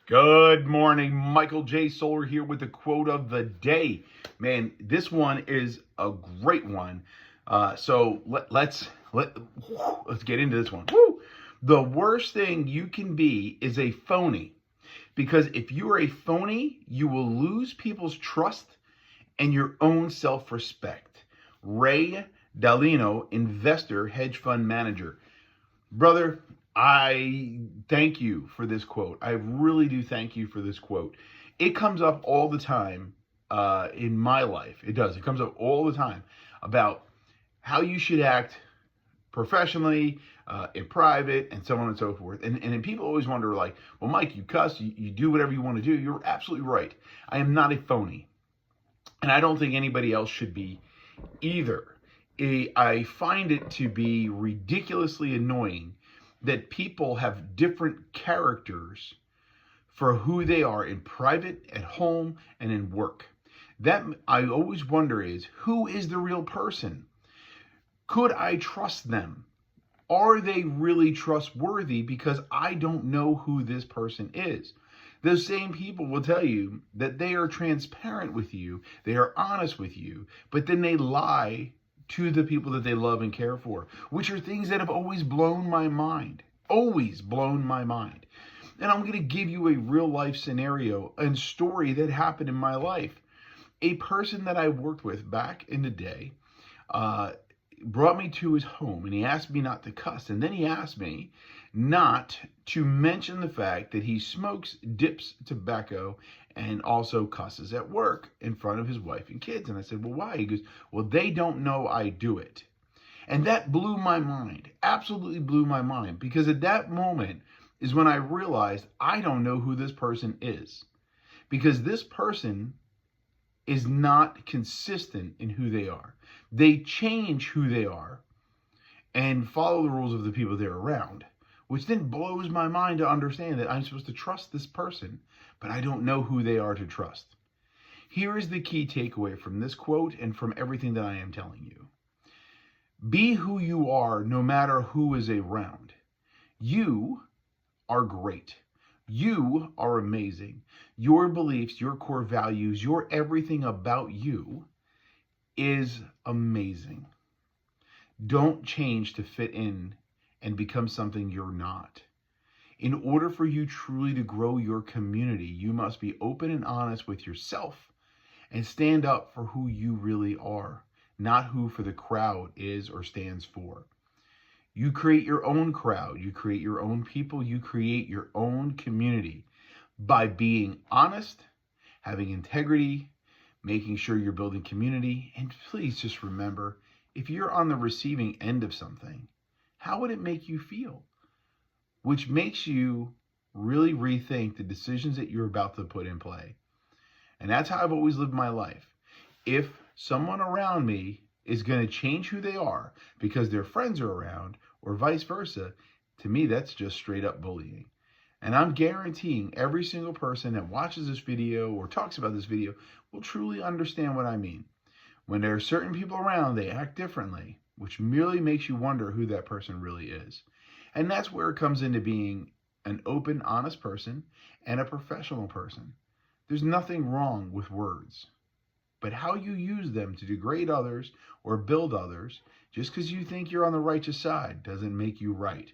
Good morning, Michael J. Solar here with the quote of the day. Man, this one is a great one. Let's get into this one. Woo! The worst thing you can be is a phony, because if you are a phony, you will lose people's trust and your own self-respect. Ray Dalio, investor, hedge fund manager. Brother, I thank you for this quote. I really do thank you for this quote. It comes up all the time in my life. It does. It comes up all the time about how you should act professionally, in private, and so on and so forth. And people always wonder, like, well, Mike, you cuss, you do whatever you want to do. You're absolutely right. I am not a phony. And I don't think anybody else should be either. I find it to be ridiculously annoying that people have different characters for who they are in private, at home, and in work. That I always wonder is, who is the real person? Could I trust them? Are they really trustworthy? Because I don't know who this person is. Those same people will tell you that they are transparent with you, they are honest with you, but then they lie to the people that they love and care for, which are things that have always blown my mind. Always blown my mind. And I'm going to give you a real life scenario and story that happened in my life. A person that I worked with back in the day brought me to his home, and he asked me not to cuss. And then he asked me not to mention the fact that he smokes, dips tobacco, and also cusses at work in front of his wife and kids. And I said, well, why? He goes, well, they don't know I do it. And that blew my mind, absolutely blew my mind, because at that moment is when I realized I don't know who this person is, because this person is not consistent in who they are. They change who they are and follow the rules of the people they're around, which then blows my mind to understand that I'm supposed to trust this person, but I don't know who they are to trust. Here is the key takeaway from this quote and from everything that I am telling you. Be who you are, no matter who is around. You are great. You are amazing. Your beliefs, your core values, your everything about you is amazing. Don't change to fit in and become something you're not. In order for you truly to grow your community, you must be open and honest with yourself and stand up for who you really are, not who for the crowd is or stands for. You create your own crowd, you create your own people, you create your own community by being honest, having integrity, making sure you're building community. And please just remember, if you're on the receiving end of something, how would it make you feel? Which makes you really rethink the decisions that you're about to put in play. And that's how I've always lived my life. If someone around me is going to change who they are because their friends are around, or vice versa, to me, that's just straight up bullying. And I'm guaranteeing every single person that watches this video or talks about this video will truly understand what I mean. When there are certain people around, they act differently, which merely makes you wonder who that person really is. And that's where it comes into being an open, honest person and a professional person. There's nothing wrong with words, but how you use them to degrade others or build others, just because you think you're on the righteous side, doesn't make you right.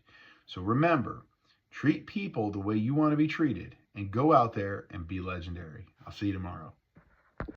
So remember, treat people the way you want to be treated, and go out there and be legendary. I'll see you tomorrow.